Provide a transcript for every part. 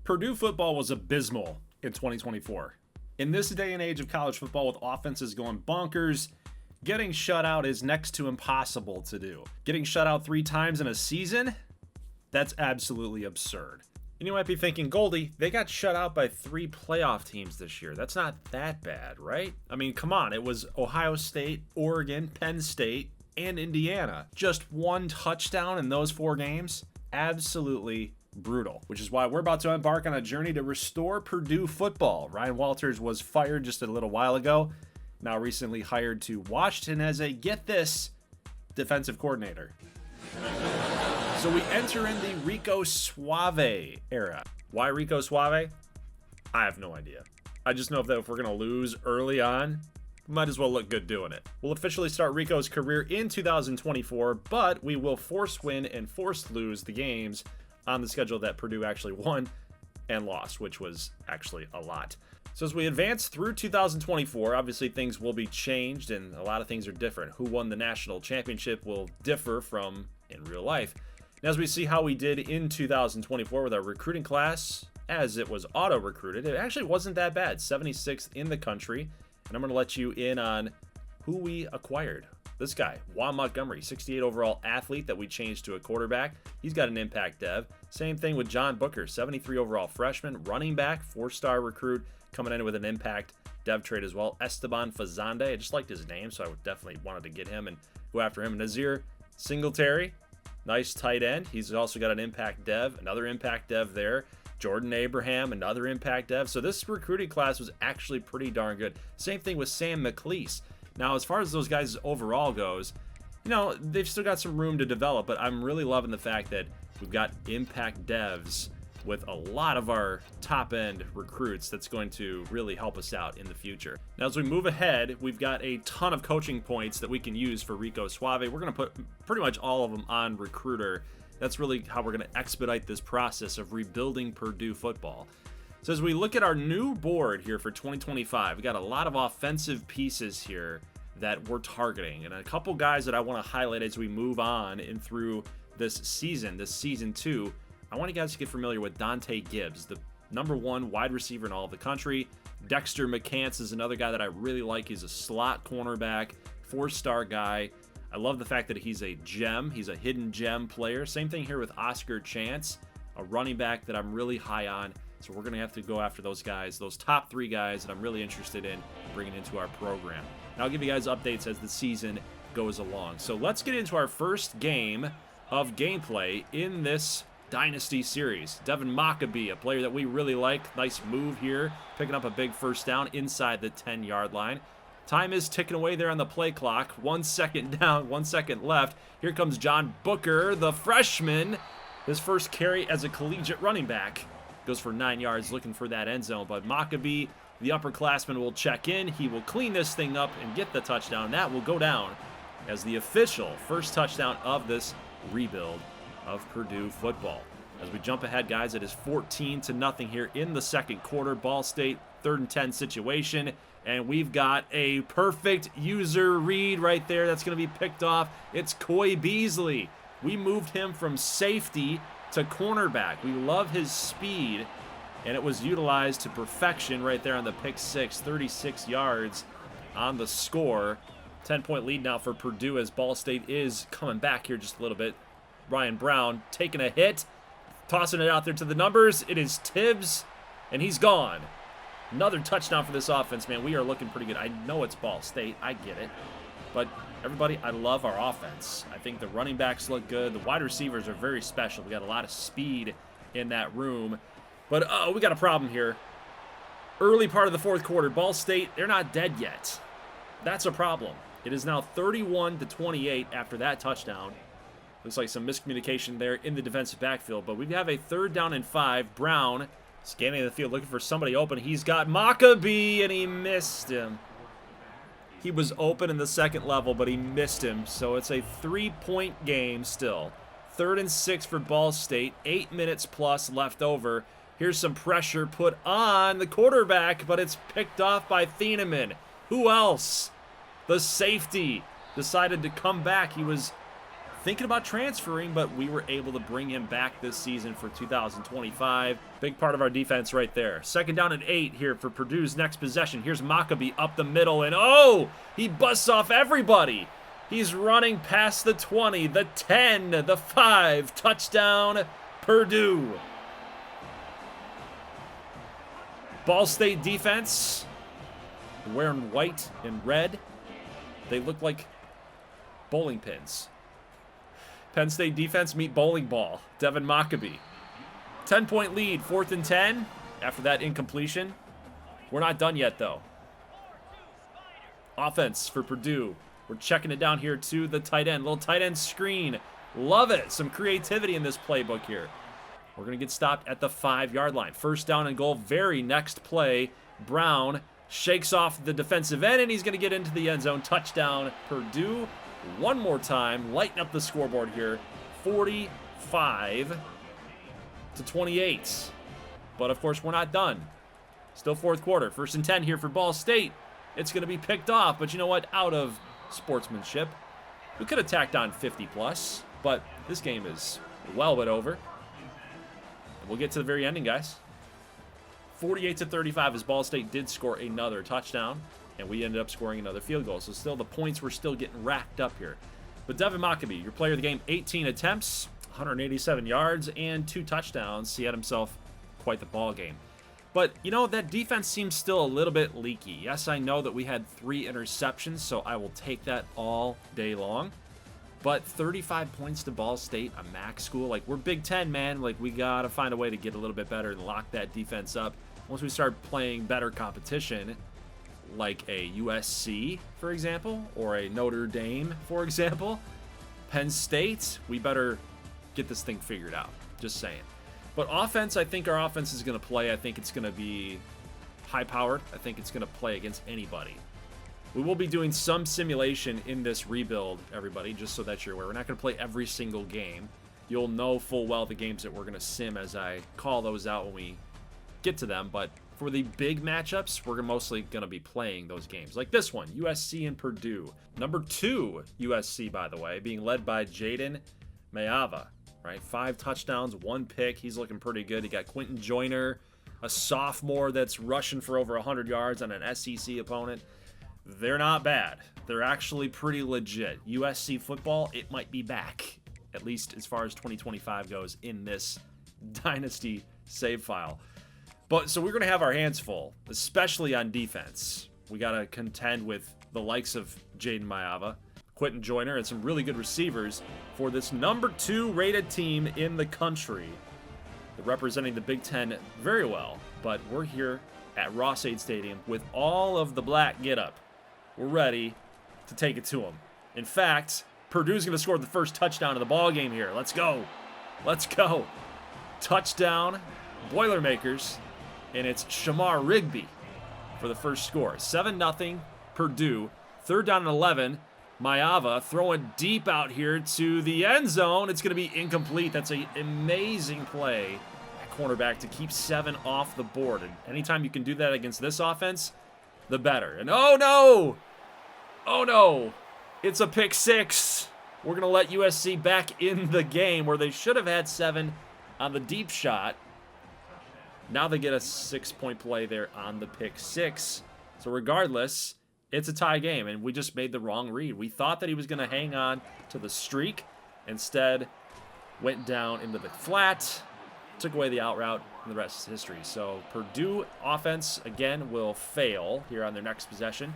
Purdue football was abysmal in 2024. In this day and age of college football with offenses going bonkers, getting shut out is next to impossible to do. Getting shut out 3 times in a season? That's absolutely absurd. And you might be thinking, Goldie, they got shut out by 3 playoff teams this year. That's not that bad, right? I mean, come on. It was Ohio State, Oregon, Penn State, and Indiana. Just 1 touchdown in those 4 games? Absolutely brutal. Which is why we're about to embark on a journey to restore Purdue football. Ryan Walters was fired just a little while ago. Now recently hired to Washington as a, get this, defensive coordinator. So we enter in the Rico Suave era. Why Rico Suave? I have no idea. I just know that if we're going to lose early on, might as well look good doing it. We'll officially start Rico's career in 2024, but we will force win and force lose the games on the schedule that Purdue actually won and lost, which was actually a lot. So as we advance through 2024, obviously things will be changed and a lot of things are different. Who won the national championship will differ from in real life. And as we see how we did in 2024 with our recruiting class, as it was auto-recruited, it actually wasn't that bad. 76th in the country. And I'm going to let you in on who we acquired. This guy, Juan Montgomery, 68 overall athlete that we changed to a quarterback. He's got an impact dev. Same thing with John Booker, 73 overall freshman, running back, 4-star recruit, coming in with an impact dev trade as well. Esteban Fazande, I just liked his name, so I definitely wanted to get him and go after him. Nazir Singletary, nice tight end. He's also got an impact dev, another impact dev there. Jordan Abraham, another impact dev. So this recruiting class was actually pretty darn good. Same thing with Sam McLeese. Now, as far as those guys overall goes, you know, they've still got some room to develop, but I'm really loving the fact that we've got impact devs with a lot of our top-end recruits that's going to really help us out in the future. Now, as we move ahead, we've got a ton of coaching points that we can use for Rico Suave. We're going to put pretty much all of them on Recruiter. That's really how we're going to expedite this process of rebuilding Purdue football. So as we look at our new board here for 2025, we got a lot of offensive pieces here that we're targeting. And a couple guys that I want to highlight as we move on and through this season 2. I want you guys to get familiar with Dante Gibbs, the #1 wide receiver in all of the country. Dexter McCants is another guy that I really like. He's a slot cornerback, 4-star guy. I love the fact that he's a gem. He's a hidden gem player. Same thing here with Oscar Chance, a running back that I'm really high on. So we're going to have to go after those guys, those top 3 guys that I'm really interested in bringing into our program. And I'll give you guys updates as the season goes along. So let's get into our first game of gameplay in this Dynasty series. Devin Maccabee, a player that we really like. Nice move here, picking up a big first down inside the 10-yard line. Time is ticking away there on the play clock. 1 second down, 1 second left. Here comes John Booker, the freshman. His first carry as a collegiate running back. Goes for 9 yards, looking for that end zone. But Maccabee, the upperclassman, will check in. He will clean this thing up and get the touchdown. That will go down as the official first touchdown of this rebuild of Purdue football. As we jump ahead, guys, it is 14-0 here in the second quarter. Ball State, 3rd and 10 situation. And we've got a perfect user read right there that's going to be picked off. It's Coy Beasley. We moved him from safety to cornerback. We love his speed, and it was utilized to perfection right there on the pick 6, 36 yards on the score. 10-point lead now for Purdue as Ball State is coming back here just a little bit. Ryan Brown taking a hit, tossing it out there to the numbers. It is Tibbs, and he's gone. Another touchdown for this offense, man. We are looking pretty good. I know it's Ball State. I get it. But everybody, I love our offense. I think the running backs look good. The wide receivers are very special. We got a lot of speed in that room. But we got a problem here. Early part of the 4th quarter, Ball State, they're not dead yet. That's a problem. It is now 31-28 after that touchdown. Looks like some miscommunication there in the defensive backfield. But we have a 3rd down and 5. Brown scanning the field, looking for somebody open. He's got Maccabee, and he missed him. He was open in the second level, but he missed him. So it's a 3-point game still. 3rd and 6 for Ball State. 8 minutes plus left over. Here's some pressure put on the quarterback, but it's picked off by Thieneman. Who else? The safety decided to come back. He was thinking about transferring, but we were able to bring him back this season for 2025. Big part of our defense right there. Second down and 8 here for Purdue's next possession. Here's Maccabee up the middle, and oh, he busts off everybody. He's running past the 20, the 10, the 5. Touchdown, Purdue. Ball State defense, wearing white and red. They look like bowling pins. Penn State defense meet bowling ball. Devin Maccabee. 10-point lead, 4th and 10. After that incompletion. We're not done yet, though. Offense for Purdue. We're checking it down here to the tight end. Little tight end screen. Love it. Some creativity in this playbook here. We're going to get stopped at the 5-yard line. First down and goal. Very next play. Brown shakes off the defensive end, and he's going to get into the end zone. Touchdown, Purdue. One more time. Lighten up the scoreboard here. 45-28. But, of course, we're not done. Still fourth quarter. 1st and 10 here for Ball State. It's going to be picked off. But you know what? Out of sportsmanship. We could have tacked on 50+. But this game is well but over. And we'll get to the very ending, guys. 48-35 as Ball State did score another touchdown, and we ended up scoring another field goal. So still the points were still getting racked up here. But Devin Maccabee, your player of the game, 18 attempts, 187 yards, and 2 touchdowns. He had himself quite the ball game. But, you know, that defense seems still a little bit leaky. Yes, I know that we had 3 interceptions, so I will take that all day long. But 35 points to Ball State, a MAC school. Like, we're Big Ten, man. Like, we got to find a way to get a little bit better and lock that defense up. Once we start playing better competition, like a USC, for example, or a Notre Dame, for example, Penn State, we better get this thing figured out. Just saying. But offense, I think our offense is going to play. I think it's going to be high-powered. I think it's going to play against anybody. We will be doing some simulation in this rebuild, everybody, just so that you're aware. We're not going to play every single game. You'll know full well the games that we're going to sim as I call those out when we get to them. But for the big matchups, we're mostly going to be playing those games. Like this one, USC and Purdue. Number 2 USC, by the way, being led by Jaden Mayava. Right, 5 touchdowns, 1 pick. He's looking pretty good. You got Quentin Joyner, a sophomore that's rushing for over 100 yards on an SEC opponent. They're not bad. They're actually pretty legit. USC football, it might be back, at least as far as 2025 goes in this Dynasty save file. But so we're going to have our hands full, especially on defense. We got to contend with the likes of Jaden Mayava, Quentin Joyner, and some really good receivers for this number 2 rated team in the country. They're representing the Big Ten very well, but we're here at Ross-Ade Stadium with all of the black get-up. We're ready to take it to them. In fact, Purdue's going to score the first touchdown of the ball game here. Let's go. Let's go. Touchdown, Boilermakers, and it's Shamar Rigby for the first score. 7-0, Purdue. 3rd down and 11. Mayava throwing deep out here to the end zone. It's going to be incomplete. That's an amazing play at cornerback to keep 7 off the board. And anytime you can do that against this offense, the better. And oh no! Oh no! It's a pick 6. We're going to let USC back in the game where they should have had 7 on the deep shot. Now they get a 6-point play there on the pick 6. So regardless, it's a tie game, and we just made the wrong read. We thought that he was going to hang on to the streak. Instead, went down into the flat, took away the out route, and the rest is history. So Purdue offense, again, will fail here on their next possession.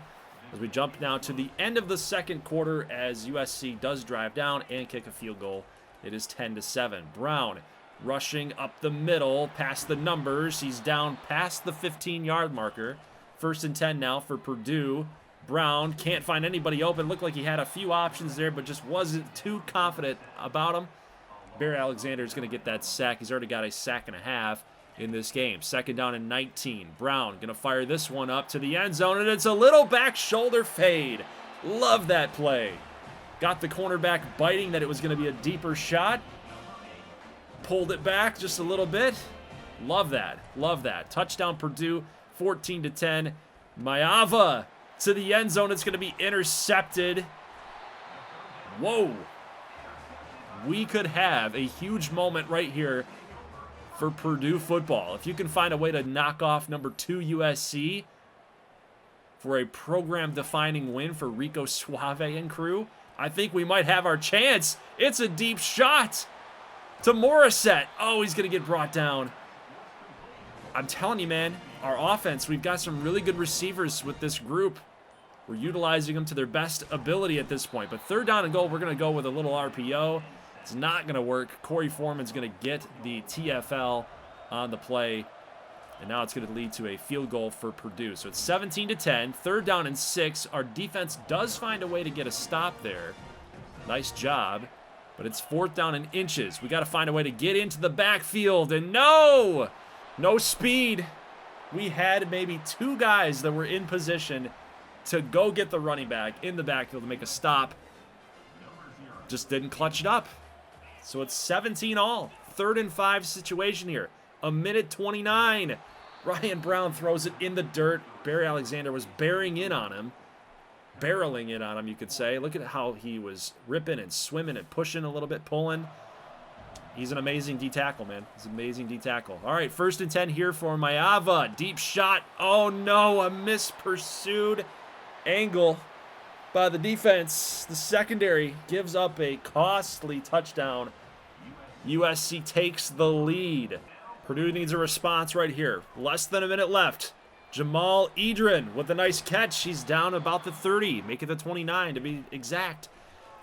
As we jump now to the end of the second quarter as USC does drive down and kick a field goal. It is 10-7. Brown rushing up the middle past the numbers. He's down past the 15-yard marker. 1st and 10 now for Purdue. Brown can't find anybody open. Looked like he had a few options there, but just wasn't too confident about them. Barry Alexander is going to get that sack. He's already got a sack and a half in this game. 2nd down and 19. Brown going to fire this one up to the end zone, and it's a little back shoulder fade. Love that play. Got the cornerback biting that it was going to be a deeper shot. Pulled it back just a little bit. Love that. Love that. Touchdown Purdue, 14-10. Mayava to the end zone. It's going to be intercepted. Whoa. we could have a huge moment right here for Purdue football. If you can find a way to knock off number 2 USC for a program-defining win for Rico Suave and crew, I think we might have our chance. It's a deep shot to Morissette. Oh, he's going to get brought down. I'm telling you, man, our offense, we've got some really good receivers with this group. We're utilizing them to their best ability at this point. But 3rd down and goal, we're going to go with a little RPO. It's not going to work. Corey Foreman's going to get the TFL on the play. And now it's going to lead to a field goal for Purdue. So it's 17-10, 3rd down and 6. Our defense does find a way to get a stop there. Nice job. But it's 4th down and inches. We got to find a way to get into the backfield. And no speed. We had maybe 2 guys that were in position to go get the running back in the backfield to make a stop. Just didn't clutch it up. So it's 17 all. 3rd and 5 situation here. 1:29. Ryan Brown throws it in the dirt. Barry Alexander was barreling in on him, you could say. Look at how he was ripping and swimming and pushing a little bit, pulling. He's an amazing D-tackle, man. He's an amazing D-tackle. All right, 1st and 10 here for Mayava. Deep shot. Oh, no, a mispursued angle by the defense. The secondary gives up a costly touchdown. USC takes the lead. Purdue needs a response right here. Less than a minute left. Jamal Edrin with a nice catch. He's down about the 30. Make it the 29 to be exact.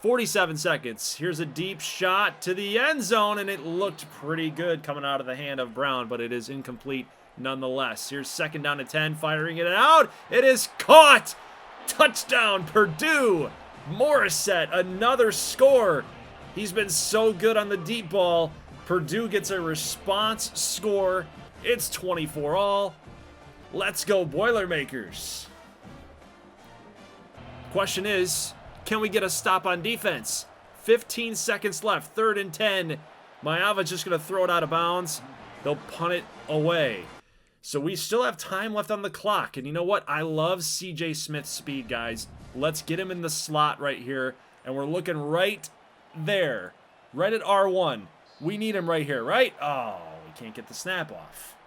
47 seconds. Here's a deep shot to the end zone, and it looked pretty good coming out of the hand of Brown, but it is incomplete nonetheless. Here's 2nd down and 10, firing it out. It is caught. Touchdown, Purdue. Morissette, another score. He's been so good on the deep ball. Purdue gets a response score. It's 24 all. Let's go, Boilermakers. Question is, can we get a stop on defense? 15 seconds left, 3rd and 10. Mayava's just going to throw it out of bounds. They'll punt it away. So we still have time left on the clock. And you know what? I love CJ Smith's speed, guys. Let's get him in the slot right here. And we're looking right there, right at R1. We need him right here, right? Oh, we can't get the snap off.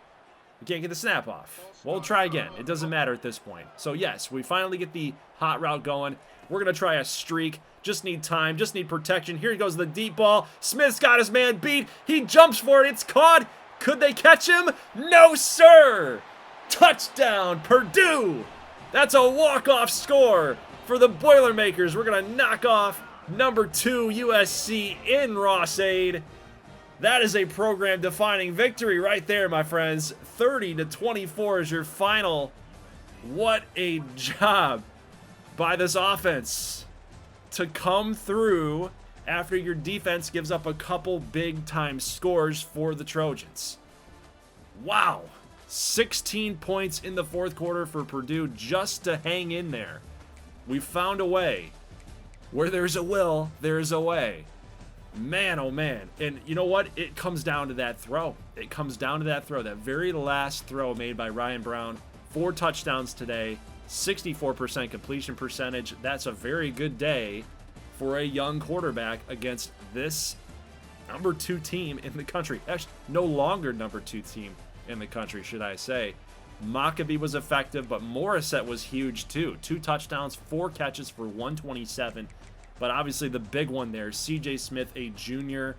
We can't get the snap off. We'll try again. It doesn't matter at this point. So, yes, we finally get the hot route going. We're going to try a streak. Just need time. Just need protection. Here goes the deep ball. Smith's got his man beat. He jumps for it. It's caught. Could they catch him? No, sir. Touchdown, Purdue. That's a walk-off score for the Boilermakers. We're going to knock off number 2 USC in Ross-Ade. That is a program-defining victory right there, my friends. 30-24 is your final. What a job by this offense to come through after your defense gives up a couple big-time scores for the Trojans. Wow. 16 points in the 4th quarter for Purdue just to hang in there. We found a way. Where there's a will, there's a way. Man, oh man. And you know what? It comes down to that throw. It comes down to that throw. That very last throw made by Ryan Brown. 4 touchdowns today. 64% completion percentage. That's a very good day for a young quarterback against this number 2 team in the country. Actually, no longer number 2 team in the country, should I say. Maccabee was effective, but Morissette was huge too. 2 touchdowns, 4 catches for 127. But obviously the big one there, CJ Smith, a junior.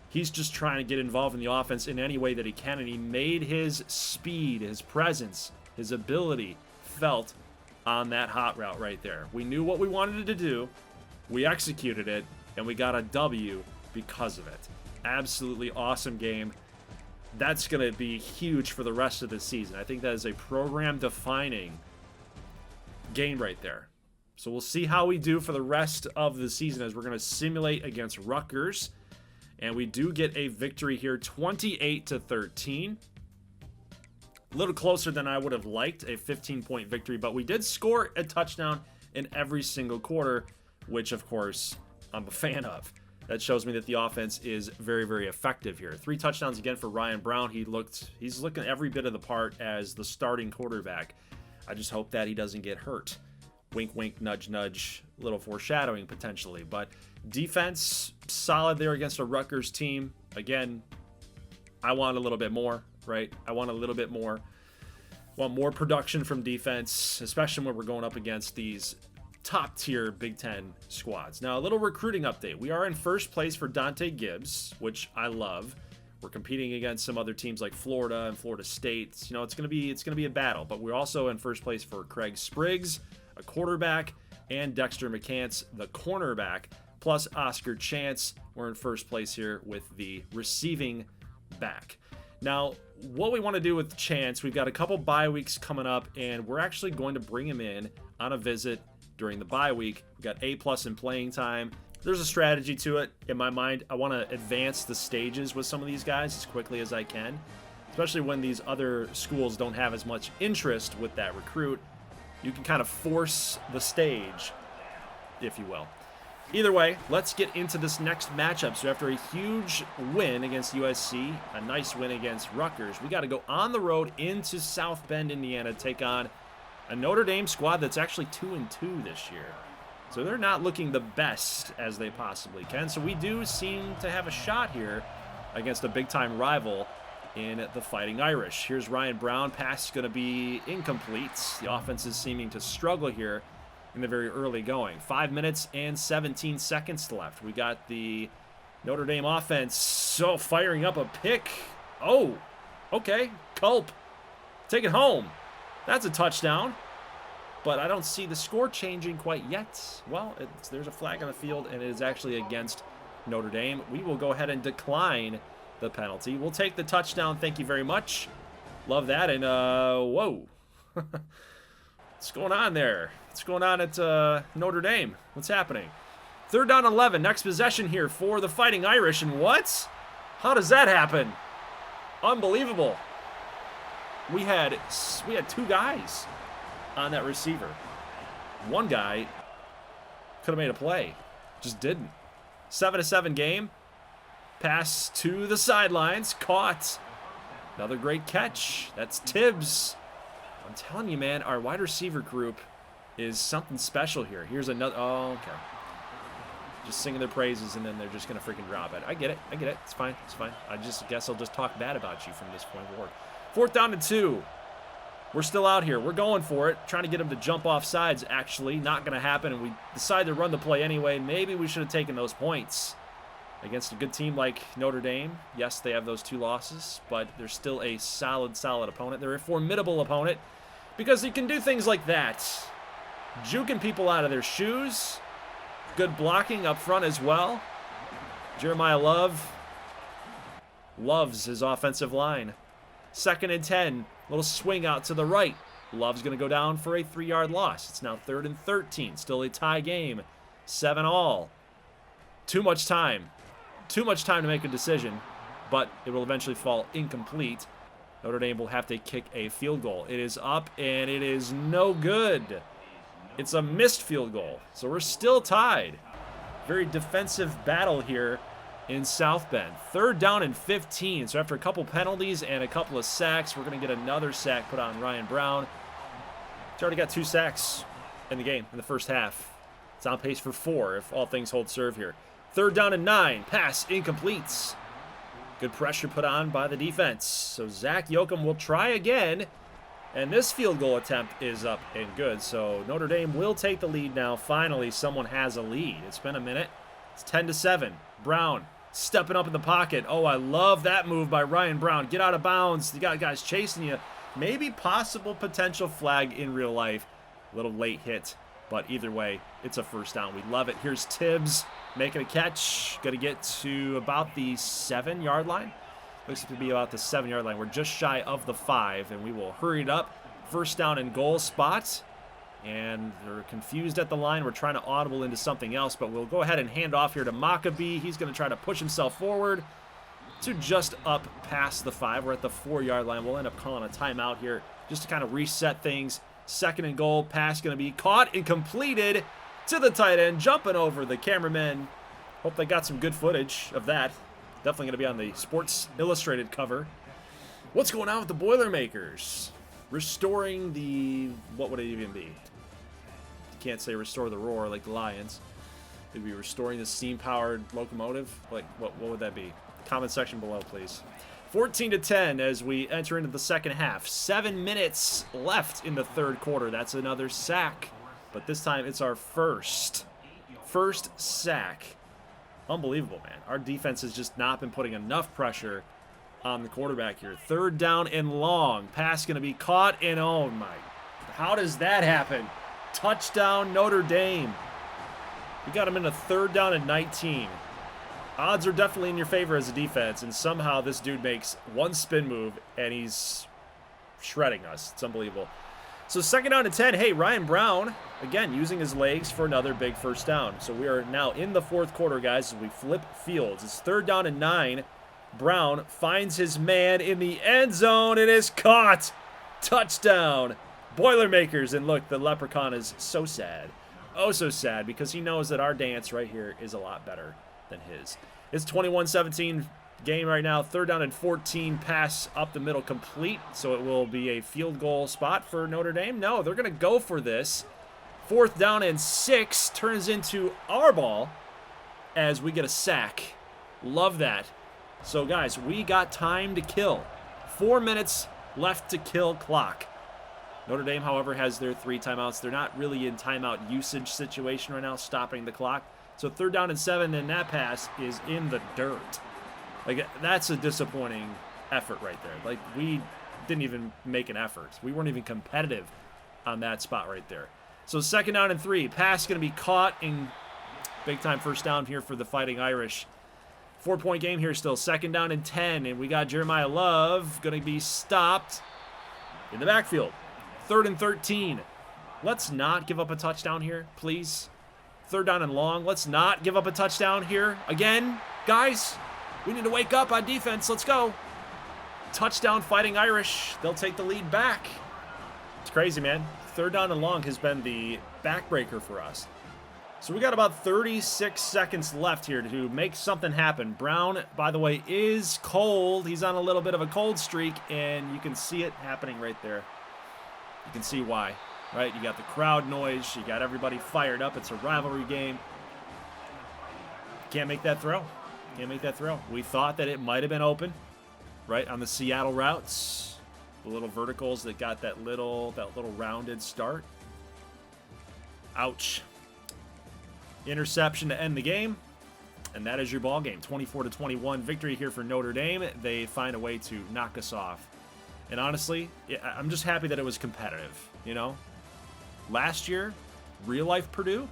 He's just trying to get involved in the offense in any way that he can, and he made his speed, his presence, his ability felt on that hot route right there. We knew what we wanted to do. We executed it, and we got a W because of it. Absolutely awesome game. That's going to be huge for the rest of the season. I think that is a program-defining game right there. So we'll see how we do for the rest of the season as we're going to simulate against Rutgers. And we do get a victory here, 28-13. A little closer than I would have liked, a 15-point victory. But we did score a touchdown in every single quarter, which, of course, I'm a fan of. That shows me that the offense is very, very effective here. 3 touchdowns again for Ryan Brown. He's looking every bit of the part as the starting quarterback. I just hope that he doesn't get hurt. Wink, wink, nudge, nudge, little foreshadowing potentially. But defense, solid there against a Rutgers team. Again, I want a little bit more, right? I want a little bit more. Want more production from defense, especially when we're going up against these top-tier Big Ten squads. Now, a little recruiting update. We are in first place for Dante Gibbs, which I love. We're competing against some other teams like Florida and Florida State. You know, it's gonna be a battle. But we're also in first place for Craig Spriggs, a quarterback, and Dexter McCants, the cornerback, plus Oscar Chance. We're in first place here with the receiving back. Now, what we want to do with Chance, we've got a couple bye weeks coming up, and we're actually going to bring him in on a visit during the bye week. We've got A+ in playing time. There's a strategy to it. In my mind, I want to advance the stages with some of these guys as quickly as I can, especially when these other schools don't have as much interest with that recruit. You can kind of force the stage, if you will. Either way, let's get into this next matchup. So after a huge win against USC, a nice win against Rutgers, we got to go on the road into South Bend, Indiana, to take on a Notre Dame squad that's actually 2-2 this year. So they're not looking the best as they possibly can. So we do seem to have a shot here against a big-time rival in the Fighting Irish. Here's Ryan Brown. Pass is going to be incomplete. The offense is seeming to struggle here in the very early going. 5 minutes and 17 seconds left. We got the Notre Dame offense firing up a pick. Oh, okay. Culp. Take it home. That's a touchdown. But I don't see the score changing quite yet. Well, there's a flag on the field, and it is actually against Notre Dame. We will go ahead and decline the penalty. We'll take the touchdown. Thank you very much. Love that. And, whoa. What's going on there? What's going on at Notre Dame? What's happening? 3rd down 11. Next possession here for the Fighting Irish. And what? How does that happen? Unbelievable. We had 2 guys on that receiver. One guy could have made a play. Just didn't. 7-7 game. Pass to the sidelines. Caught. Another great catch. That's Tibbs. I'm telling you, man, our wide receiver group is something special here. Here's another. Oh, okay. Just singing their praises, and then they're just going to freaking drop it. I get it. It's fine. I just guess I'll just talk bad about you from this point forward. 4th down and 2. We're still out here. We're going for it. Trying to get him to jump off sides, actually. Not going to happen, and we decide to run the play anyway. Maybe we should have taken those points against a good team like Notre Dame. Yes, they have those 2 losses, but they're still a solid opponent. They're a formidable opponent because they can do things like that. Juking people out of their shoes. Good blocking up front as well. Jeremiah loves his offensive line. 2nd and 10. Little swing out to the right. Love's going to go down for a 3-yard loss. It's now 3rd and 13. Still a tie game. 7-all. Too much time to make a decision, but it will eventually fall incomplete. Notre Dame will have to kick a field goal. It is up, and it is no good. It's a missed field goal, so we're still tied. Very defensive battle here in South Bend. 3rd down and 15, so after a couple penalties and a couple of sacks, we're going to get another sack put on Ryan Brown. He's already got 2 sacks in the game in the first half. It's on pace for 4 if all things hold serve here. 3rd down and 9. Pass incomplete. Good pressure put on by the defense. So Zach Yoakum will try again. And this field goal attempt is up and good. So Notre Dame will take the lead now. Finally, someone has a lead. It's been a minute. It's 10-7. Brown stepping up in the pocket. Oh, I love that move by Ryan Brown. Get out of bounds. You got guys chasing you. Maybe possible potential flag in real life. A little late hit. But either way, it's a 1st down. We love it. Here's Tibbs making a catch. Going to get to about the 7-yard line. Looks to be about the 7-yard line. We're just shy of the 5, and we will hurry it up. 1st down and goal spot. And they're confused at the line. We're trying to audible into something else, but we'll go ahead and hand off here to Maccabee. He's going to try to push himself forward to just up past the 5. We're at the 4-yard line. We'll end up calling a timeout here just to kind of reset things. 2nd and goal. Pass going to be caught and completed to the tight end, jumping over the cameraman. Hope they got some good footage of that. Definitely going to be on the Sports Illustrated cover. What's going on with the Boilermakers? Restoring the, what would it even be? can't say restore the roar like the Lions. It'd be restoring the steam-powered locomotive. Like, what would that be? Comment section below, please. 14-10 as we enter into the second half. 7 minutes left in the third quarter. That's another sack. But this time it's our first sack. Unbelievable, man. Our defense has just not been putting enough pressure on the quarterback here. Third down and long. Pass going to be caught, and oh my. How does that happen? Touchdown Notre Dame. We got him in a third down and 19. Odds are definitely in your favor as a defense, and somehow this dude makes one spin move, and he's shredding us. It's unbelievable. So second down and 10. Hey, Ryan Brown, again, using his legs for another big first down. So we are now in the fourth quarter, guys, as we flip fields. It's third down and 9. Brown finds his man in the end zone. It is caught. Touchdown. Boilermakers. And look, the leprechaun is so sad. Oh, so sad, because he knows that our dance right here is a lot better than his. It's 21-17 game right now. Third down and 14. Pass up the middle complete. So it will be a field goal spot for Notre Dame. No, they're going to go for this. Fourth down and 6 turns into our ball as we get a sack. Love that. So, guys, we got time to kill. 4 minutes left to kill clock. Notre Dame, however, has their 3 timeouts. They're not really in timeout usage situation right now, stopping the clock. So third down and 7, and that pass is in the dirt. Like, that's a disappointing effort right there. Like, we didn't even make an effort. We weren't even competitive on that spot right there. So second down and 3. Pass going to be caught, in big-time first down here for the Fighting Irish. 4-point game here still. Second down and 10, and we got Jeremiah Love going to be stopped in the backfield. Third and 13. Let's not give up a touchdown here, please. Third down and long. Let's not give up a touchdown here. Again, guys, we need to wake up on defense. Let's go. Touchdown Fighting Irish. They'll take the lead back. It's crazy, man. Third down and long has been the backbreaker for us. So we got about 36 seconds left here to make something happen. Brown, by the way, is cold. He's on a little bit of a cold streak, and you can see it happening right there. You can see why, right? You got the crowd noise. You got everybody fired up. It's a rivalry game. Can't make that throw. Can't make that throw. We thought that it might have been open, right, on the Seattle routes. The little verticals that got that little rounded start. Ouch. Interception to end the game, and that is your ball game. 24-21 victory here for Notre Dame. They find a way to knock us off. And honestly, I'm just happy that it was competitive, you know? Last year, real-life Purdue,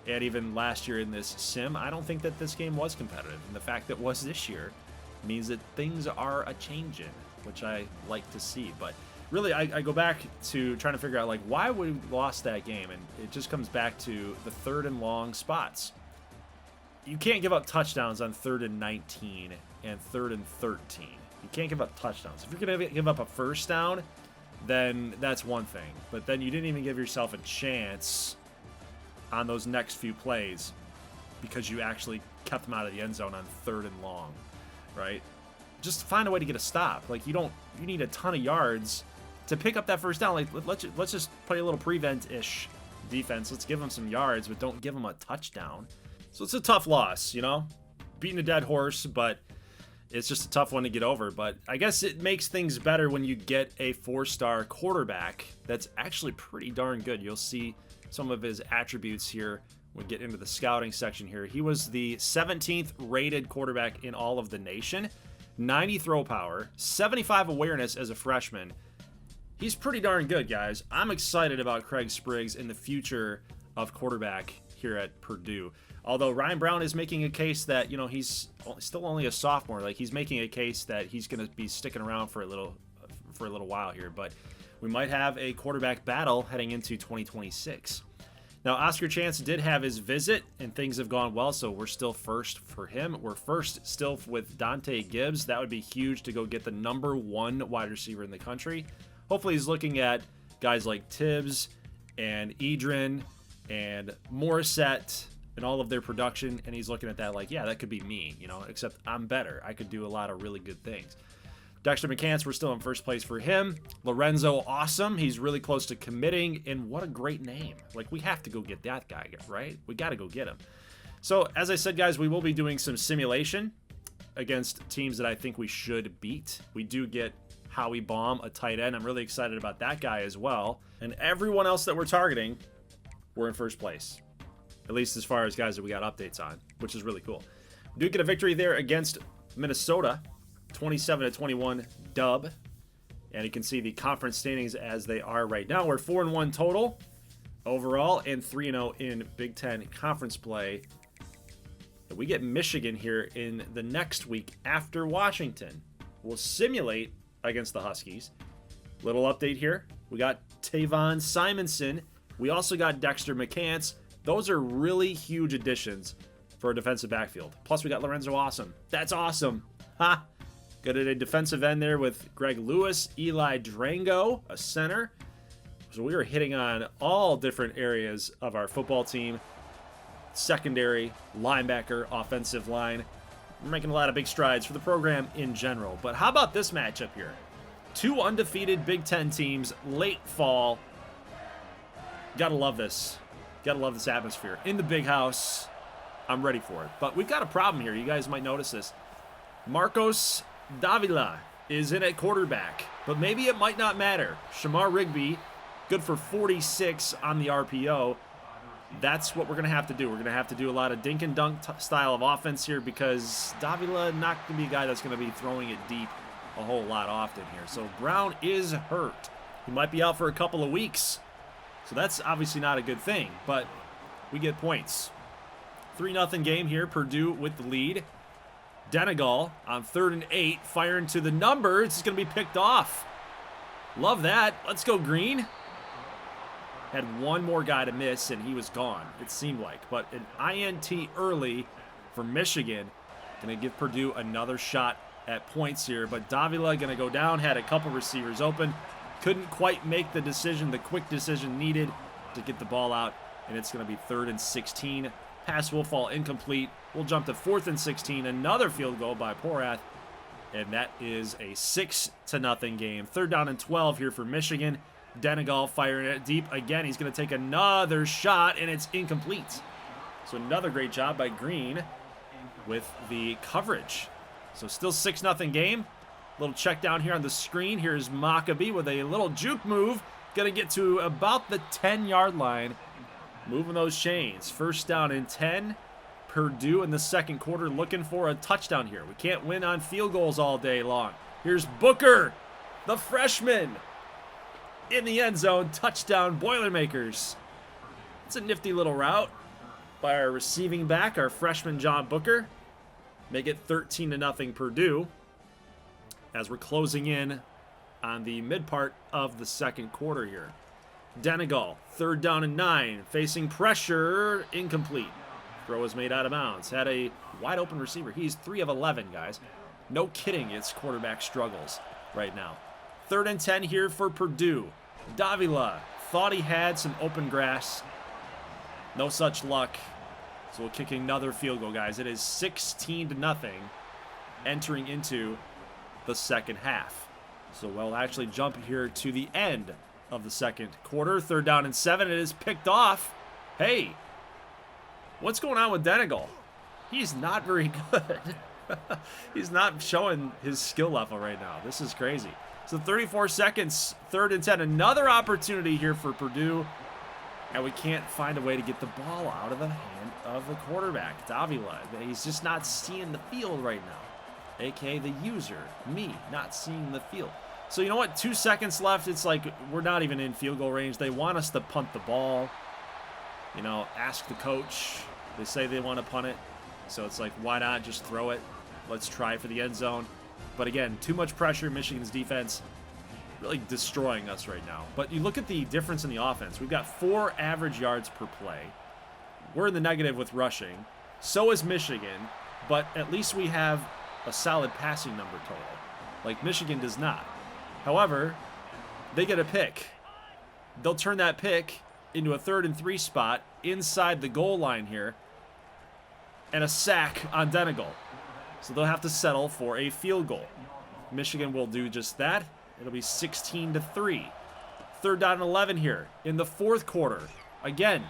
and even last year in this sim, I don't think that this game was competitive. And the fact that it was this year means that things are a-changing, which I like to see. But really, I go back to trying to figure out, like, why we lost that game, and it just comes back to the third and long spots. You can't give up touchdowns on third and 19 and third and 13. You can't give up touchdowns. If you're going to give up a first down, then that's one thing. But then you didn't even give yourself a chance on those next few plays because you actually kept them out of the end zone on third and long, right? Just find a way to get a stop. Like, you need a ton of yards to pick up that first down. Like, let's just play a little prevent-ish defense. Let's give them some yards, but don't give them a touchdown. So it's a tough loss, you know? Beating a dead horse, but it's just a tough one to get over. But I guess it makes things better when you get a 4-star quarterback that's actually pretty darn good. You'll see some of his attributes here when we get into the scouting section here. He was the 17th rated quarterback in all of the nation. 90 throw power, 75 awareness as a freshman. He's pretty darn good, guys. I'm excited about Craig Spriggs in the future of quarterback here at Purdue. Although Ryan Brown is making a case that, you know, he's still only a sophomore. Like, he's making a case that he's going to be sticking around for a little while here. But we might have a quarterback battle heading into 2026. Now, Oscar Chance did have his visit, and things have gone well, so we're still first for him. We're first still with Dante Gibbs. That would be huge to go get the #1 wide receiver in the country. Hopefully he's looking at guys like Tibbs and Edrin and Morissette and all of their production, and he's looking at that like, yeah, that could be me, you know, except I'm better. I could do a lot of really good things. Dexter McCants, we're still in first place for him. Lorenzo, awesome. He's really close to committing, and what a great name. Like, we have to go get that guy, right? We got to go get him. So, as I said, guys, we will be doing some simulation against teams that I think we should beat. We do get Howie Baum, a tight end. I'm really excited about that guy as well. And everyone else that we're targeting, we're in first place. At least as far as guys that we got updates on, which is really cool. We do get a victory there against Minnesota, 27-21 dub. And you can see the conference standings as they are right now. We're 4-1 total overall and 3-0 in Big Ten conference play. And we get Michigan here in the next week after Washington. We'll simulate against the Huskies. Little update here. We got Tavon Simonson. We also got Dexter McCants. Those are really huge additions for a defensive backfield. Plus, we got Lorenzo Awesome. That's awesome. Ha! Got a defensive end there with Greg Lewis, Eli Drango, a center. So we are hitting on all different areas of our football team. Secondary, linebacker, offensive line. We're making a lot of big strides for the program in general. But how about this matchup here? Two undefeated Big Ten teams, late fall. Gotta love this. Gotta love this atmosphere. In the big house, I'm ready for it. But we've got a problem here. You guys might notice this. Marcos Davila is in at quarterback, but maybe it might not matter. Shamar Rigby, good for 46 on the RPO. That's what we're going to have to do. We're going to have to do a lot of dink and dunk style of offense here because Davila not going to be a guy that's going to be throwing it deep a whole lot often here. So Brown is hurt. He might be out for a couple of weeks. So that's obviously not a good thing, but we get points. 3-0 game here, Purdue with the lead. Denegal on 3rd and 8, firing to the numbers. It's going to be picked off. Love that. Let's go green. Had one more guy to miss, and he was gone, it seemed like. But an INT early for Michigan. Going to give Purdue another shot at points here. But Davila going to go down, had a couple receivers open. Couldn't quite make the decision, the quick decision needed to get the ball out. And it's going to be 3rd and 16. Pass will fall incomplete. We'll jump to 4th and 16. Another field goal by Porath. And that is a 6-0 game. 3rd down and 12 here for Michigan. Denegal firing it deep again. He's going to take another shot, and it's incomplete. So another great job by Green with the coverage. So still 6-0 game. Little check down here on the screen. Here's Maccabee with a little juke move. Going to get to about the 10-yard line. Moving those chains. 1st down and 10. Purdue in the second quarter looking for a touchdown here. We can't win on field goals all day long. Here's Booker, the freshman, in the end zone. Touchdown, Boilermakers. It's a nifty little route by our receiving back, our freshman John Booker. Make it 13-0 Purdue as we're closing in on the mid part of the second quarter here. Denegal, 3rd down and 9, facing pressure, incomplete. Throw was made out of bounds. Had a wide open receiver. He's 3 of 11, guys. No kidding, it's quarterback struggles right now. 3rd and 10 here for Purdue. Davila thought he had some open grass. No such luck. So we'll kick another field goal, guys. It is 16-0 entering into the second half. So we'll actually jump here to the end of the second quarter. 3rd down and 7. It is picked off. Hey, what's going on with Denegal? He's not very good. He's not showing his skill level right now. This is crazy. So 34 seconds, 3rd and 10. Another opportunity here for Purdue. And we can't find a way to get the ball out of the hand of the quarterback, Davila. He's just not seeing the field right now. AKA the user, me, not seeing the field. So you know what? 2 seconds left. It's like we're not even in field goal range. They want us to punt the ball. You know, ask the coach. They say they want to punt it. So it's like, why not just throw it? Let's try for the end zone. But again, too much pressure. Michigan's defense really destroying us right now. But you look at the difference in the offense. We've got 4 average yards per play. We're in the negative with rushing. So is Michigan. But at least we have a solid passing number total. Like Michigan does not. However, they get a pick. They'll turn that pick into a 3rd and 3 spot inside the goal line here. And a sack on Denegal. So they'll have to settle for a field goal. Michigan will do just that. It'll be 16-3. 3rd down and 11 here in the 4th quarter. Again,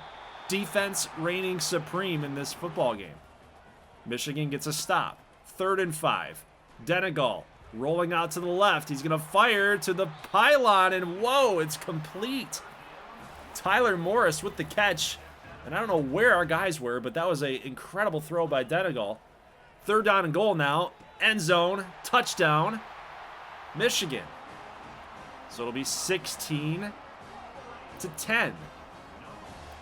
defense reigning supreme in this football game. Michigan gets a stop. 3rd and 5. Denegal rolling out to the left. He's going to fire to the pylon, and whoa, it's complete. Tyler Morris with the catch. And I don't know where our guys were, but that was an incredible throw by Denegal. 3rd down and goal now. End zone. Touchdown. Michigan. So it'll be 16-10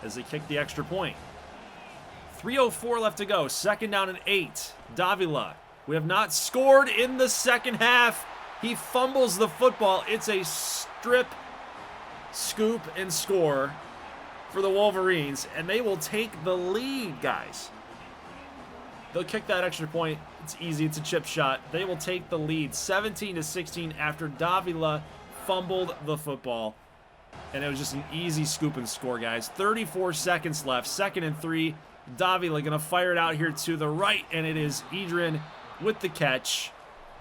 as they kick the extra point. 3:04 left to go. 2nd down and 8. Davila. We have not scored in the second half. He fumbles the football. It's a strip, scoop, and score for the Wolverines, and they will take the lead, guys. They'll kick that extra point. It's easy. It's a chip shot. They will take the lead 17-16 after Davila fumbled the football. And it was just an easy scoop and score, guys. 34 seconds left. 2nd and 3. Davila going to fire it out here to the right, and it is Edrin with the catch.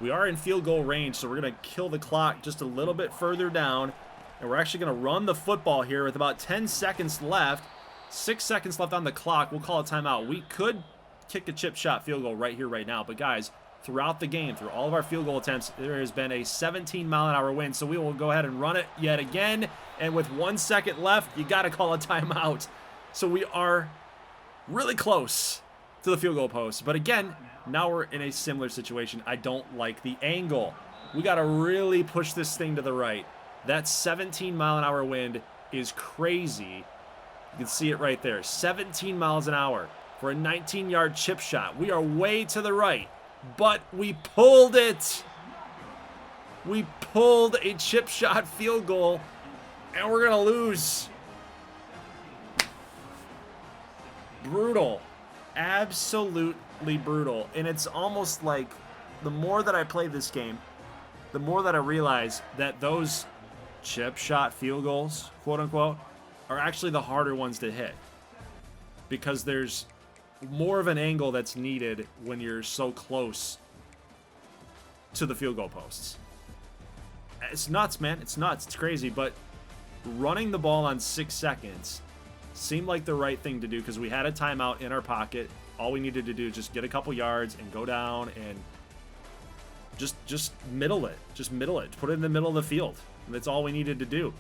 We are in field goal range, so we're going to kill the clock just a little bit further down. And we're actually going to run the football here with about 10 seconds left. 6 seconds left on the clock. We'll call a timeout. We could kick a chip shot field goal right here, right now. But, guys, throughout the game, through all of our field goal attempts, there has been a 17-mile-an-hour wind. So we will go ahead and run it yet again. And with 1 second left, you got to call a timeout. So we are really close to the field goal post. But, again, now we're in a similar situation. I don't like the angle. We got to really push this thing to the right. That 17-mile-an-hour wind is crazy. You can see it right there. 17 miles an hour for a 19-yard chip shot. We are way to the right, but we pulled it. We pulled a chip shot field goal, and we're going to lose. Brutal. Absolutely brutal. And it's almost like the more that I play this game, the more that I realize that those chip shot field goals, quote unquote, are actually the harder ones to hit because there's more of an angle that's needed when you're so close to the field goal posts. It's nuts, man. It's nuts. It's crazy. But running the ball on 6 seconds seemed like the right thing to do because we had a timeout in our pocket. All we needed to do is just get a couple yards and go down and just middle it. Just middle it. Put it in the middle of the field. That's all we needed to do.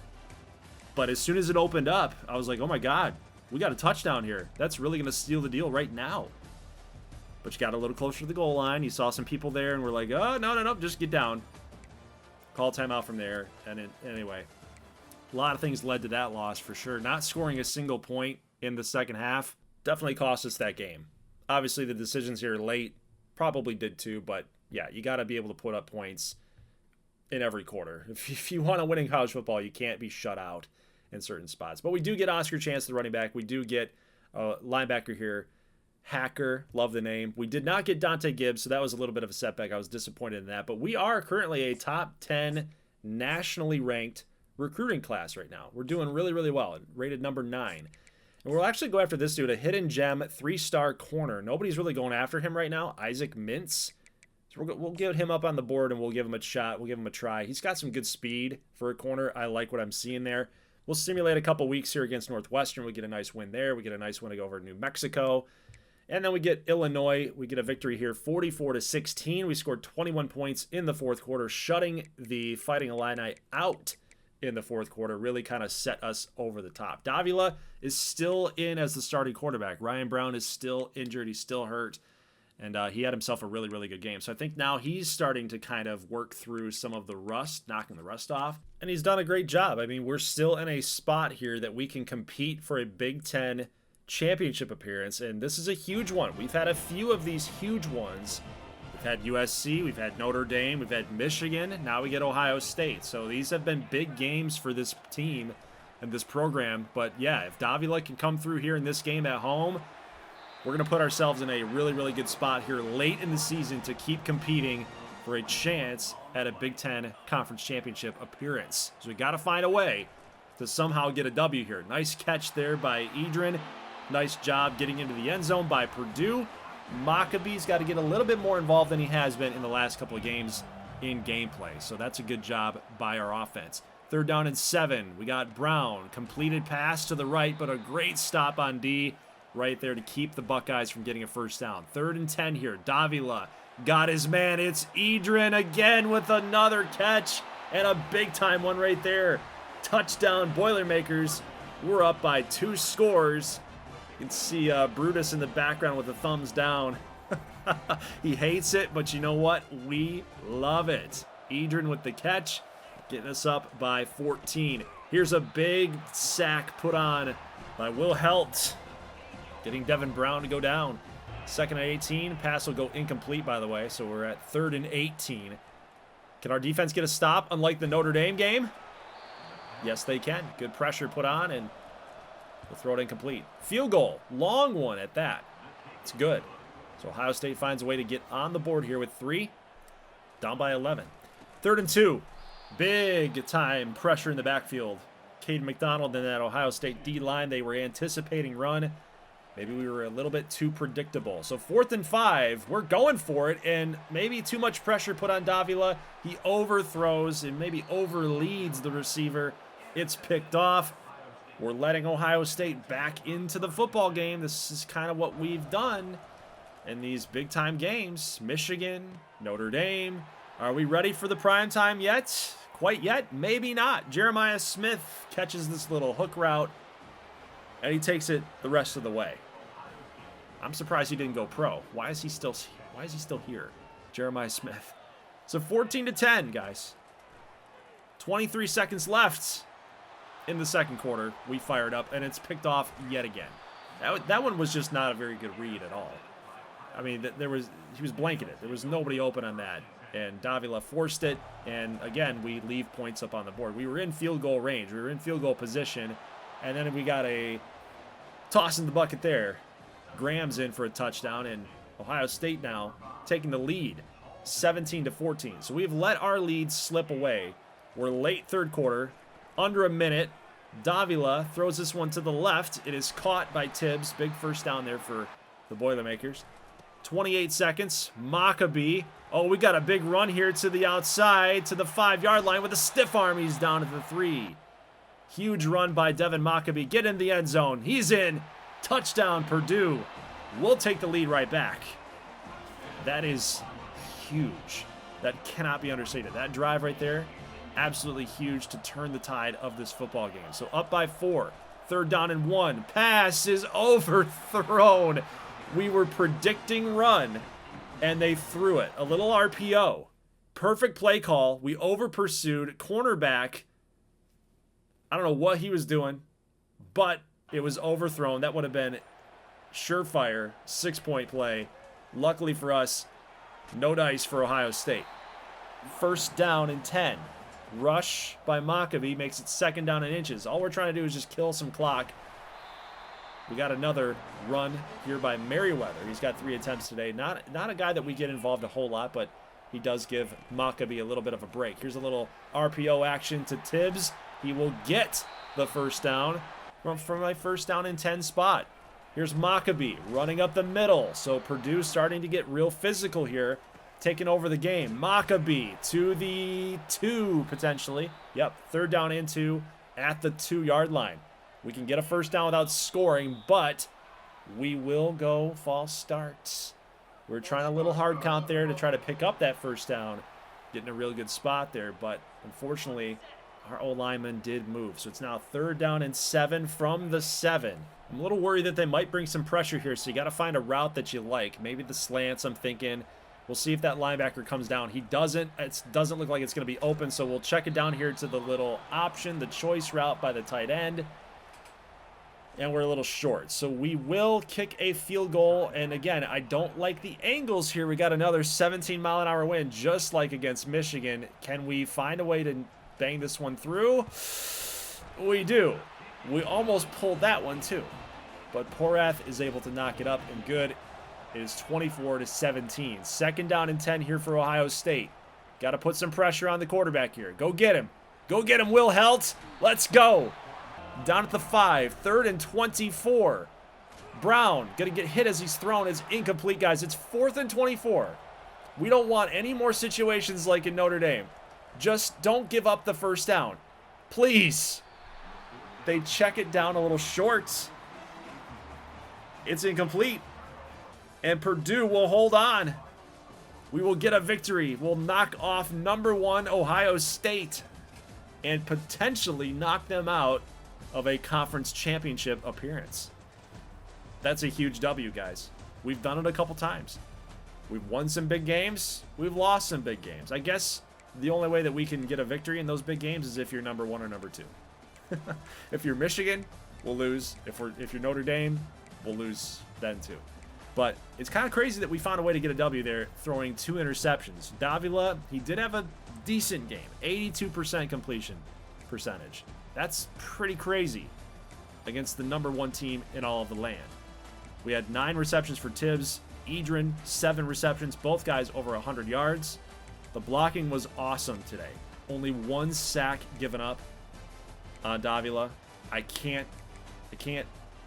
But as soon as it opened up, I was like, oh my God, we got a touchdown here. That's really going to steal the deal right now. But you got a little closer to the goal line. You saw some people there, and we're like, oh, no, just get down. Call timeout from there. And anyway, a lot of things led to that loss for sure. Not scoring a single point in the second half definitely cost us that game. Obviously, the decisions here late probably did too, but yeah, you got to be able to put up points in every quarter. If you want to win in college football, you can't be shut out in certain spots. But we do get Oscar Chance, the running back. We do get a linebacker here. Hacker, love the name. We did not get Dante Gibbs, so that was a little bit of a setback. I was disappointed in that. But we are currently a top 10 nationally ranked recruiting class right now. We're doing really, really well. Rated number 9. And we'll actually go after this dude, a hidden gem, 3-star corner. Nobody's really going after him right now. Isaac Mintz. So we'll get him up on the board and we'll give him a shot. We'll give him a try. He's got some good speed for a corner. I like what I'm seeing there. We'll simulate a couple weeks here against Northwestern. We get a nice win there. We get a nice win to go over New Mexico. And then we get Illinois. We get a victory here, 44-16. We scored 21 points in the 4th quarter, shutting the Fighting Illini out in the 4th quarter. Really kind of set us over the top. Davila is still in as the starting quarterback. Ryan Brown is still injured. He's still hurt. And he had himself a really, really good game. So I think now he's starting to kind of work through some of the rust, knocking the rust off. And he's done a great job. I mean, we're still in a spot here that we can compete for a Big Ten championship appearance. And this is a huge one. We've had a few of these huge ones. We've had USC, we've had Notre Dame, we've had Michigan. Now we get Ohio State. So these have been big games for this team and this program. But yeah, if Davila can come through here in this game at home, we're going to put ourselves in a really, really good spot here late in the season to keep competing for a chance at a Big Ten Conference Championship appearance. So we got to find a way to somehow get a W here. Nice catch there by Edrin. Nice job getting into the end zone by Purdue. Maccabee's got to get a little bit more involved than he has been in the last couple of games. in gameplay. So that's a good job by our offense. 3rd down and 7. We got Brown. Completed pass to the right, but a great stop on D right there to keep the Buckeyes from getting a first down. 3rd and 10 here. Davila got his man. It's Edrin again with another catch and a big-time one right there. Touchdown, Boilermakers. We're up by 2 scores. You can see Brutus in the background with the thumbs down. He hates it, but you know what? We love it. Edrin with the catch, getting us up by 14. Here's a big sack put on by Will Helt, getting Devin Brown to go down. 2nd and 18. Pass will go incomplete, by the way, so we're at 3rd and 18. Can our defense get a stop, unlike the Notre Dame game? Yes, they can. Good pressure put on, and we'll throw it incomplete. Field goal. Long one at that. It's good. So Ohio State finds a way to get on the board here with 3. Down by 11. 3rd and 2. Big time pressure in the backfield. Caden McDonald and that Ohio State D-line, they were anticipating run. Maybe we were a little bit too predictable. So 4th and 5, we're going for it, and maybe too much pressure put on Davila. He overthrows and maybe overleads the receiver. It's picked off. We're letting Ohio State back into the football game. This is kind of what we've done in these big-time games. Michigan, Notre Dame. Are we ready for the prime time yet? Quite yet? Maybe not. Jeremiah Smith catches this little hook route, and he takes it the rest of the way. I'm surprised he didn't go pro. Why is he still here? Jeremiah Smith. So 14-10, guys. 23 seconds left in the 2nd quarter. We fired up, and it's picked off yet again. That one was just not a very good read at all. I mean, he was blanketed. There was nobody open on that, and Davila forced it, and again, we leave points up on the board. We were in field goal range. We were in field goal position, and then we got a toss in the bucket there. Graham's in for a touchdown, and Ohio State now taking the lead, 17-14. So we've let our lead slip away. We're late 3rd quarter, under a minute. Davila throws this one to the left. It is caught by Tibbs. Big first down there for the Boilermakers. 28 seconds. Maccabee. Oh, we got a big run here to the outside, to the 5-yard line with a stiff arm. He's down at the 3. Huge run by Devin Maccabee. Get in the end zone. He's in. Touchdown, Purdue. We'll take the lead right back. That is huge. That cannot be understated. That drive right there, absolutely huge to turn the tide of this football game. So up by 4. 3rd down and 1. Pass is overthrown. We were predicting run, and they threw it. A little RPO. Perfect play call. We over-pursued. Cornerback, I don't know what he was doing, but it was overthrown. That would have been surefire 6-point play. Luckily for us, no dice for Ohio State. 1st down and 10. Rush by Maccabee makes it 2nd down and inches. All we're trying to do is just kill some clock. We got another run here by Merriweather. He's got 3 attempts today. Not a guy that we get involved a whole lot, but he does give Maccabee a little bit of a break. Here's a little RPO action to Tibbs. He will get the first down from my 1st down and 10 spot. Here's Maccabee running up the middle. So Purdue starting to get real physical here, taking over the game. Maccabee to the 2 potentially. Yep, 3rd down and 2 at the 2-yard line. We can get a first down without scoring, but we will go false starts. We're trying a little hard count there to try to pick up that first down. Getting a real good spot there, but unfortunately, our O-lineman did move. So it's now 3rd down and 7 from the 7. I'm a little worried that they might bring some pressure here, so you got to find a route that you like. Maybe the slants, I'm thinking. We'll see if that linebacker comes down. He doesn't. It doesn't look like it's going to be open, so we'll check it down here to the little option, the choice route by the tight end. And we're a little short. So we will kick a field goal. And again, I don't like the angles here. We got another 17-mile-an-hour wind, just like against Michigan. Can we find a way to bang this one through? We do. We almost pulled that one too. But Porath is able to knock it up, and good. It is 24-17. 2nd down and 10 here for Ohio State. Got to put some pressure on the quarterback here. Go get him. Go get him, Will Helt. Let's go. Down at the 5. 3rd and 24. Brown going to get hit as he's thrown. It's incomplete, guys. It's 4th and 24. We don't want any more situations like in Notre Dame. Just don't give up the first down. Please. They check it down a little short. It's incomplete. And Purdue will hold on. We will get a victory. We'll knock off #1 Ohio State and potentially knock them out of a conference championship appearance. That's a huge W, guys. We've done it a couple times. We've won some big games. We've lost some big games. I guess the only way that we can get a victory in those big games is if you're #1 or #2. If you're Michigan, we'll lose. If you're Notre Dame, we'll lose then too. But it's kind of crazy that we found a way to get a W there, throwing 2 interceptions. Davila, he did have a decent game, 82% completion percentage. That's pretty crazy against the #1 team in all of the land. We had 9 receptions for Tibbs. Edrin, 7 receptions, both guys over 100 yards. The blocking was awesome today. Only 1 sack given up on Davila. I can't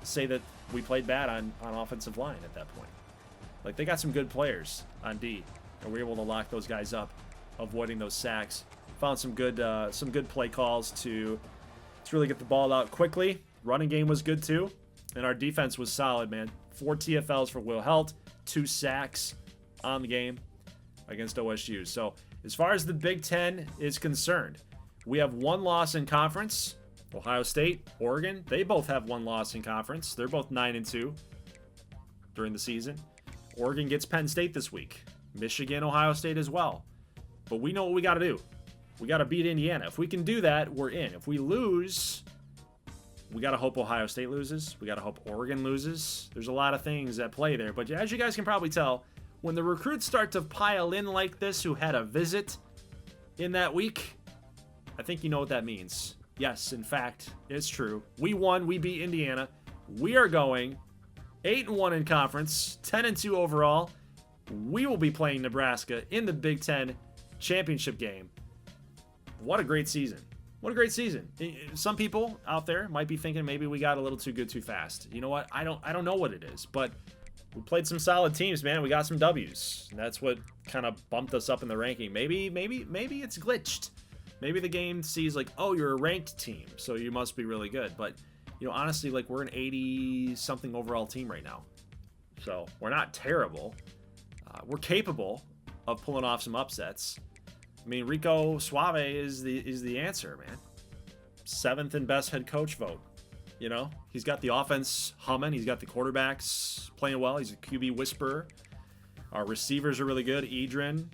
say that we played bad on offensive line at that point. Like, they got some good players on D, and we were able to lock those guys up, avoiding those sacks. Found some good play calls to really get the ball out quickly. Running game was good too, and our defense was solid, man. 4 TFLs for Will Helt, 2 sacks on the game against OSU. So as far as the Big Ten is concerned, we have 1 loss in conference. Ohio State, Oregon, they both have 1 loss in conference. They're both 9-2 during the season. Oregon gets Penn State this week. Michigan, Ohio State as well. But we know what we got to do. We got to beat Indiana. If we can do that, we're in. If we lose, we got to hope Ohio State loses. We got to hope Oregon loses. There's a lot of things at play there. But as you guys can probably tell, when the recruits start to pile in like this who had a visit in that week, I think you know what that means. Yes, in fact, it's true. We won. We beat Indiana. We are going 8-1 in conference, 10-2 overall. We will be playing Nebraska in the Big Ten championship game. What a great season. What a great season. Some people out there might be thinking maybe we got a little too good too fast. You know what? I don't know what it is, but we played some solid teams, man. We got some W's. And that's what kind of bumped us up in the ranking. Maybe it's glitched. Maybe the game sees like, oh, you're a ranked team, so you must be really good. But, you know, honestly, like, we're an 80-something overall team right now. So we're not terrible. We're capable of pulling off some upsets. I mean, Rico Suave is the answer, man. 7th and best head coach vote. You know, he's got the offense humming. He's got the quarterbacks playing well. He's a QB whisperer. Our receivers are really good. Edrin,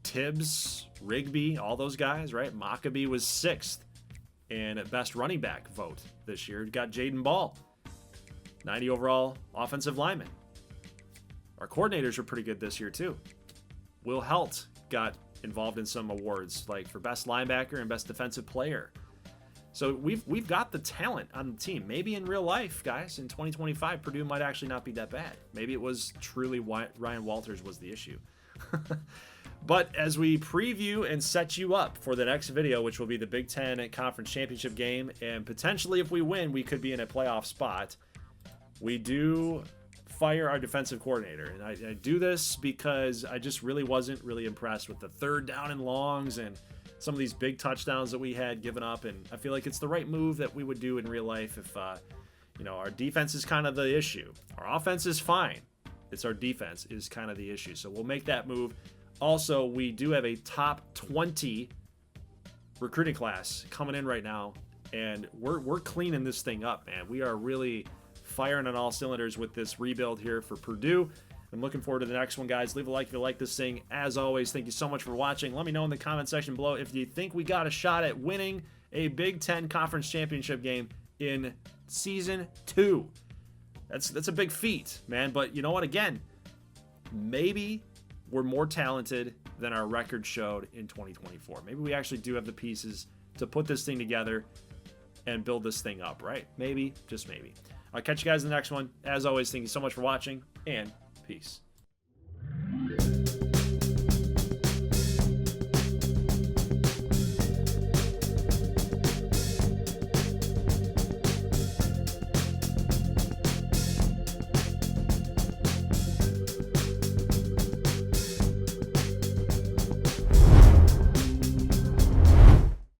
Tibbs, Rigby, all those guys, right? Maccabee was 6th in best running back vote this year. Got Jaden Ball, 90 overall offensive lineman. Our coordinators are pretty good this year too. Will Helt got involved in some awards, like for best linebacker and best defensive player. So we've got the talent on the team. Maybe in real life, guys, in 2025, Purdue might actually not be that bad. Maybe it was truly Ryan Walters was the issue. But as we preview and set you up for the next video, which will be the Big Ten Conference Championship game, and potentially if we win, we could be in a playoff spot, we do fire our defensive coordinator. And I do this because I just really wasn't really impressed with the 3rd down and longs and some of these big touchdowns that we had given up. And I feel like it's the right move that we would do in real life if, you know, our defense is kind of the issue. Our offense is fine. It's our defense is kind of the issue. So we'll make that move. Also, we do have a top 20 recruiting class coming in right now, and we're cleaning this thing up, man. We are really firing on all cylinders with this rebuild here for Purdue. I'm looking forward to the next one, guys. Leave a like if you like this thing. As always, thank you so much for watching. Let me know in the comment section below if you think we got a shot at winning a Big Ten Conference Championship game in Season 2. That's a big feat, man. But you know what? Again, maybe we're more talented than our record showed in 2024. Maybe we actually do have the pieces to put this thing together and build this thing up, right? Maybe, just maybe. I'll catch you guys in the next one. As always, thank you so much for watching, and peace.